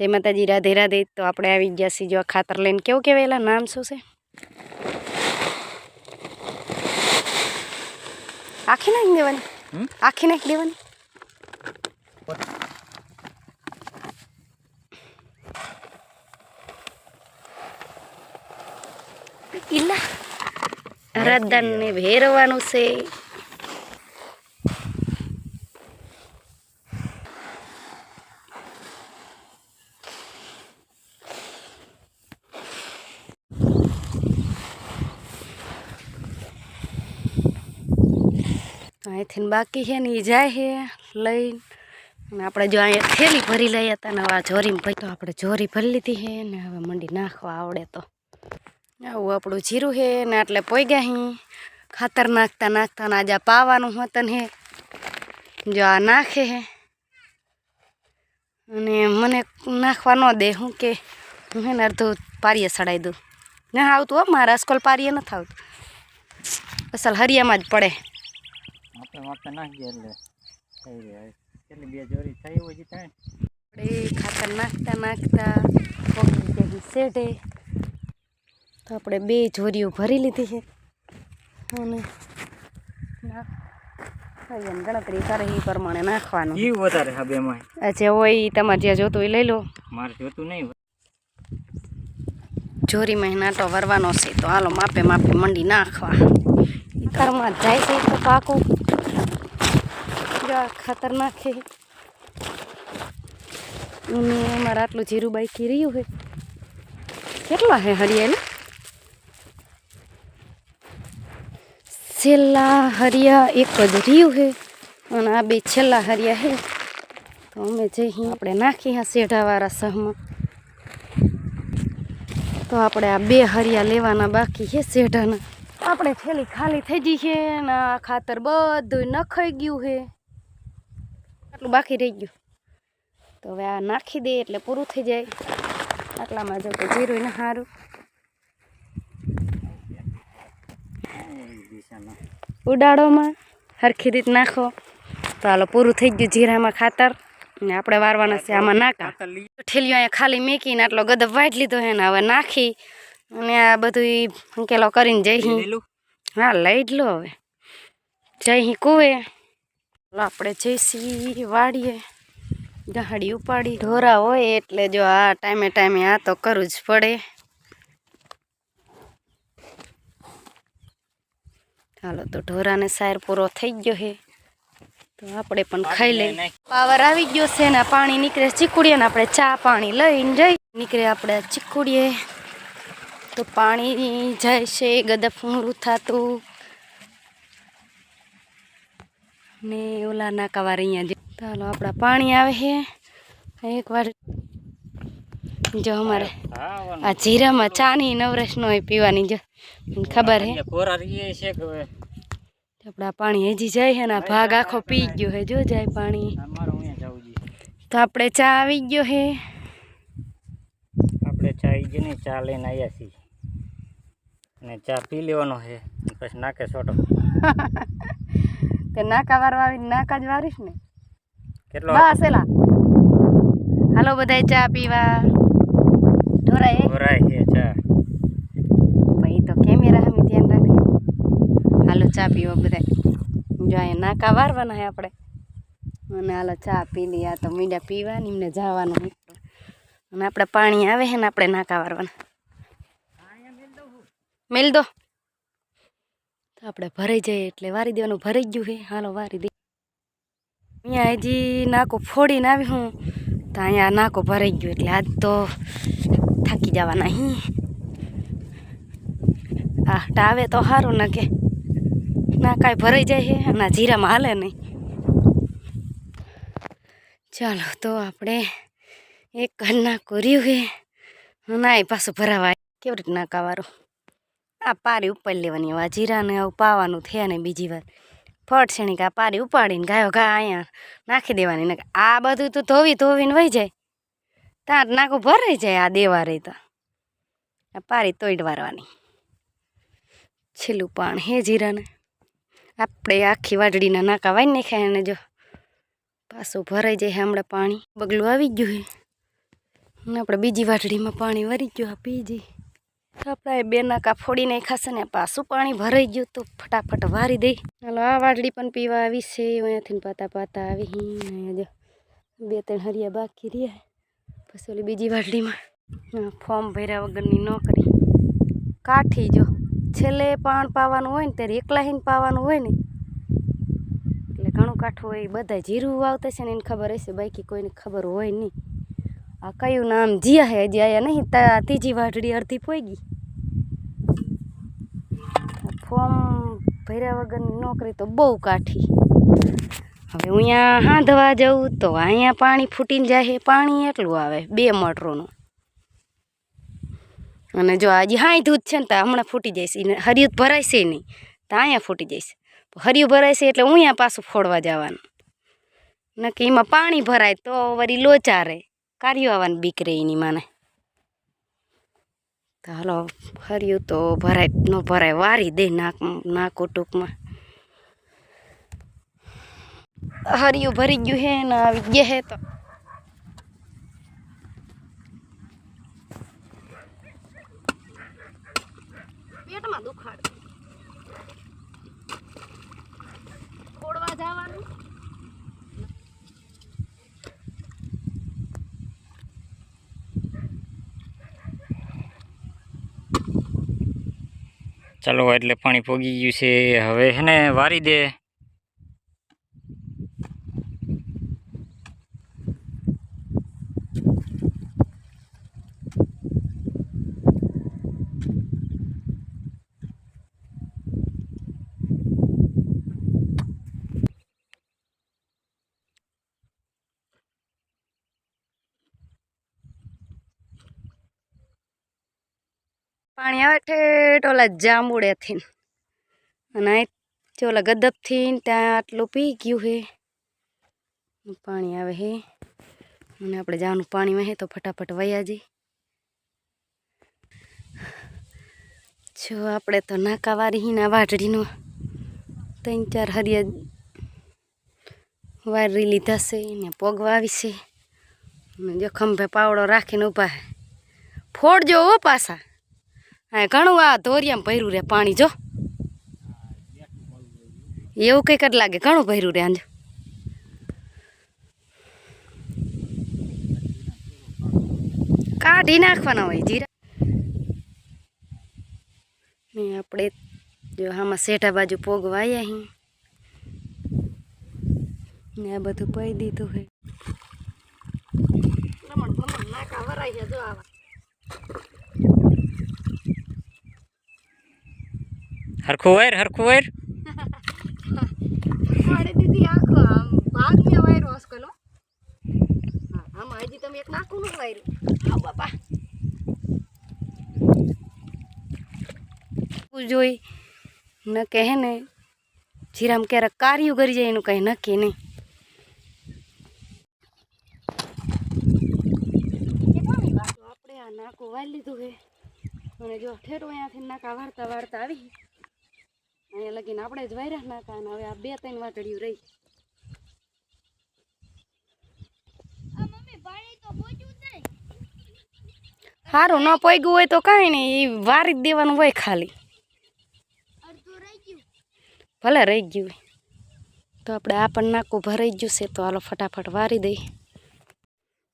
जय माताजी, राधे राधे। तो આપણે આવી ગયા છીએ જો ખાતર લઈને। કેવું કહેવાયલા નામ શું છે? આખી નાખી દેવાની, આખી નાખી દેવાની। ઇલા રદનને ભેરવાનું છે। અહીંથી બાકી છે ને એ જાય છે લઈને। અને આપણે જો અહીંયા થેલી ભરી લઈ હતા ને આ જોરીમાં ભરી, તો આપણે જોરી ભરી લીધી છે ને હવે મંડી નાખવા આવડે તો આવું આપણું જીરું છે ને એટલે પોગ્યા અહીં ખાતર નાખતા નાખતા ને આજે પાવાનું હોતન હે જો આ નાખે હે અને મને નાખવા ન દે। હું કે હું હે ને અડધું પારીએ સડાઈ દઉં ના આવતું હો, મારા અસ્કોલ પારીએ નથી આવતું, અસલ હરિયામાં જ પડે। ખાતર નાખતા નાખતા સેટે તો આપણે 2 જોરીઓ ભરી લીધી છે અને ગણતરી કરે એ પ્રમાણે નાખવાનું। અચ્છા હોય તમારે જ્યાં જોતું એ લઈ લો, મારે જોતું નહીં। જોરીમાં નાટો વરવાનો છે તો હાલો માપે માપે મંડી નાખવા। ખાતરમાં જાય છે તો પાકું ખાતર નાખે અને અમારે આટલું જીરું બાકી રહ્યું છે। કેટલા છે હરિયાળી? છેલ્લા હરિયા એક જ રહ્યું છે અને આ 2 છેલ્લા હરિયા છે તો અમે જઈ આપણે નાખી હા શેઢાવાળા સહમાં। તો આપણે આ 2 હરિયા લેવાના બાકી છે શેઢાના। આપણે થેલી ખાલી થઈ ગઈ છે ને આ ખાતર બધું નખાઈ ગયું છે, આટલું બાકી રહી ગયું તો હવે આ નાખી દે એટલે પૂરું થઈ જાય। આટલામાં જો કે જીરું ને સારું ઉડાડોમાં હરખી રીત નાખો તો હાલો પૂરું થઈ ગયું જીરામાં ખાતર ને આપણે વારવાના છે આમાં નાકા। ઠેલીઓ અહીંયા ખાલી મેકીને આટલો ગદબ વાઢ લીધો છે ને હવે નાખી અને આ બધું હંકેલો કરીને જઈ હા લઈ જ લો। હવે જઈ કુવે આપણે જઈશી વાડીએ, ગાડી ઉપાડી ઢોરા હોય એટલે જો આ ટાઈમે ટાઈમે આ તો કરવું જ પડે। ચાલો તો ઢોરાને સાર પૂરો થઈ ગયો છે તો આપણે પણ ખાઈ લઈએ। પાવર આવી ગયો છે ને પાણી નીકળે ચીકુડીએ ને આપણે ચા પાણી લઈને જઈ નીકળે આપણે ચીકુડીએ તો પાણી જાય છે ગદપ ઊંડું થતું ને ઓલા નાકાવાર અહીંયા ચાલો આપણા પાણી આવે છે એકવાર। જો અમારે આ જીરામાં ચાની નવરસ નો પીવાની જો ખબર હે આપણા પાણી હજી જાય છે ને ભાગ આખો પી ગયો છે જો જાય પાણી તો આપણે ચા આવી ગયો છે। આપણે ચા આવી ગઈ ને ચા લઈને આવ્યા છીએ અને ચા પી લેવાનો છે પછી નાકે છોટો તે નાકા વારવા આવીને નાકા જ વારીશ ને કેટલો બસ એલા હાલો બધાય ચા પીવા ઢોરાય છે ચા ભાઈ તો કેમેરા હમે ધ્યાન રાખે। હાલો ચા પીવા બધાય જો અહીંયા નાકા વારવાના છે આપણે અને હાલો ચા પી લઈએ। તો મીડા પીવા ને એમને જવાનું અને આપણે પાણી આવે છે ને આપણે નાકા વારવાના મેલ દો તો આપણે ભરાઈ જાય એટલે વારી દેવાનું। ભરાઈ ગયું છે હાલો વારી દે। અહીંયા હજી નાકો ફોડીને આવી હું તો અહીંયા નાકો ભરાઈ ગયો એટલે આજ તો થાકી જવાના હી। આ ટાવે તો સારું ને કે ના કાંઈ ભરાઈ જાય છે અને જીરામાં હાલે નહીં। ચાલો તો આપણે એક નાકો રહ્યું છે ના એ પાછું ભરાવા કેવી રીતે નાકાવાળું આ પારી ઉપર લેવાની। આ જીરાને આવું પાવાનું થયા ને બીજી વાર ફટ છેણી આ પારી ઉપાડીને ગાયો ઘા અહીંયા નાખી દેવાની ને આ બધું તો ધોવીને વહી જાય ત્યાં નાખું ભરાઈ જાય। આ દેવા રહી તો આ પારી તોડ વારવાની છેલ્લું પાણ હે જીરાને આપણે આખી વાડડીના નાકા વાઈ નાખ્યા અને જો પાછું ભરાઈ જાય હમણાં પાણી બગલું આવી ગયું છે અને આપણે બીજી વાટડીમાં પાણી વરી ગયું. આ પીજી આપણે બે નાકા ફોડી નાખાશે ને પાછું પાણી ભરાઈ ગયું તો ફટાફટ વારી દઈ. હાલો આ વાટડી પણ પીવા આવી છે. અહીંયાથી પાતા પાતા આવી જો 2-3 હરિયા બાકી રહ્યા. પછી ઓલી બીજી વાટડીમાં ફોર્મ ભર્યા વગરની નોકરી કાઠી. જો છેલ્લે પાણ પાવાનું હોય ને ત્યારે એકલા હિન પાવાનું હોય ને એટલે ઘણું કાઠું હોય. બધા જીરું વાવતા છે ને એને ખબર હશે, બાકી કોઈને ખબર હોય નહીં. આ કયું નામ જીયા હે હજી આયા નહીં. ત્રીજી વાટડી અડધી પોઈ ફોર્મ ભર્યા વગરની નોકરી તો બહુ કાઠી. હવે અહીંયા હાંધવા જવું તો અહીંયા પાણી ફૂટીને જાય. પાણી એટલું આવે 2 મોટરોનું. અને જો આજે હાંધું જ છે ને તો હમણાં ફૂટી જઈશ. હરિયું ભરાય છે નહીં તો અહીંયા ફૂટી જઈશ. હરિયું ભરાય છે એટલે અહીંયા પાછું ફોડવા જવાનું. નક્કી એમાં પાણી ભરાય તો વળી લોચા રહે, કાર્યો આવવાની બીક રહે એની માને. તો હાલો હરિયું તો ભરાય ન ભરાય વારી દે નાકો ટૂંકમાં. હરિયું ભરી ગયું હે ને આવી ગયા હે તો પેટમાં દુખાડ ખોડવા જવાનું. ચાલો એટલે પાણી પોગી ગયું છે. હવે હે ને વારી દે. પાણી આવે ઠેઠ ઓલા જાંબુડેથી અને અહીં ઓલા ગદબથી ત્યાં આટલું પી ગયું હે. પાણી આવે હે અને આપણે જવાનું પાણીમાં હે તો ફટાફટ વયા જઈ. જો આપણે તો નાકાવારી હિના વાટડીનો 3-4 હરિયા વારી લીધા છે ને પોગવા આવી છે. જો ખંભે પાવડો રાખીને ઊભા હે. ફોડજો હો પાછા. હા ઘણું આ ધોરિયામાં ભર્યું રે પાણી. જો એવું કંઈક જ લાગે, ઘણું ભર્યું રે. આંજો કાઢી નાખવાના હોય જીરા ને. આપણે જો આમાં શેઠા બાજુ પોગવા આવ્યા અહીં ને આ બધું પઈ દીધું હે. નાકા વરાય જો આવા હરખું વાયર પાડી દીધી આખો ભાગ મેં વાયરો હસકલો. હા આમાં હજી તમે એક નાખું નું વાયરું. આવ બાપા જોઈ ન કહે ને જીરામ ક્યારેક કાર્યું કરી જાય એનું કંઈ નક્કી નહીં. આપણે આ નાકું વાળી લીધું હે અને જો ઠેરો અહીંયાથી નાકા વાળતા વાળતા આવી અહીંયા લગીને આપણે જ વાયરા નાકા. અને હવે આ 2-3 વાટડીયું રહી. સારું ન પોગ્યું હોય તો કાંઈ નહીં, એ વારી જ દેવાનું હોય ખાલી. ભલે રહી ગયું હોય તો આપણે આ પણ નાકું ભરાઈ ગયું છે તો હાલો ફટાફટ વારી દઈ.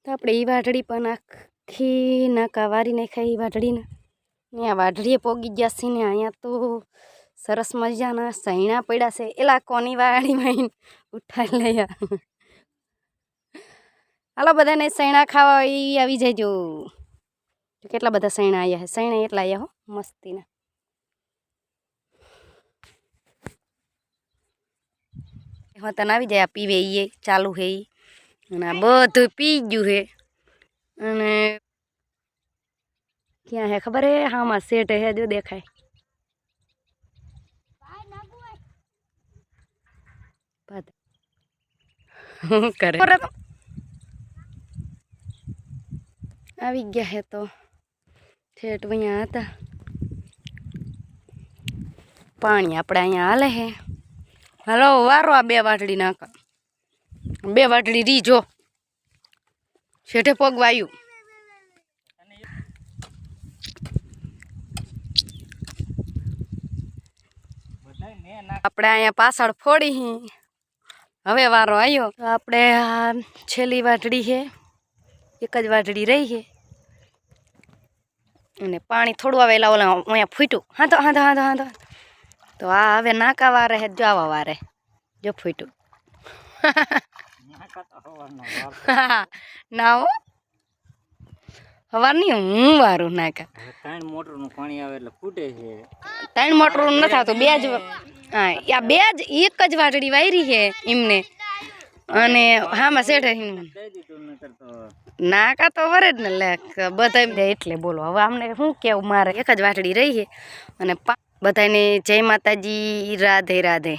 તો આપણે એ વાટડી પણ આખી નાકા વારી નાખાય. એ વાટડીને અહીંયા વાટડીએ પોગી ગયા છે ને અહીંયા તો સરસ મજાના સૈણા પડ્યા છે. એલા કોની વાડીમાં ઉઠાઈ લઈ. હાલો બધાને સૈણા ખાવા એ આવી જજો. કેટલા બધા સૈણા આવ્યા છે. સૈણા એટલા આવ્યા હો મસ્તીના. હોતન આવી જાય. આ પીવે એ ચાલુ હે અને આ બધું પી ગયું હે. અને ક્યાં હે ખબર હે? હામાં સેટ હે જો દેખાય. કરે આવી ગયા હે તો ઠેઠ અહીંયા હતા. પાણી આપણે અહીંયા હાલે હે. હાલો વારો આ 2 વાટડી નાખા. 2 વાટડી રીજો શેઠે પગવાયું. આપણે અહીંયા પાછળ ફોડી હી હવે વારો આવ્યો તો આપણે આ છેલ્લી વાટડી છે એક જ વાટડી રહી છે અને પાણી થોડું આવે એટલે ઓલા અહીંયા ફૂટ્યું હાંધો હાંધો હાંધો હાંધો તો આ હવે નાકા વારે હે જો આવા વારે જો ફૂટ્યું ના હો હવાર નહીં હું વારું નાકા 3 મોટરનું પાણી આવે એટલે ફૂટે છે 3 મોટરનું નથી આવતું બે જ હા આ બે જ એક જ વાટડી વાયરી છે એમને અને હામાં શેઠે દઈ દીધું નકર તો નાકા તો વરે જ ને લે બધા એટલે બોલો હવે અમને શું કેવું મારે એક જ વાટડી રહી છે અને બધાને જય માતાજી રાધે રાધે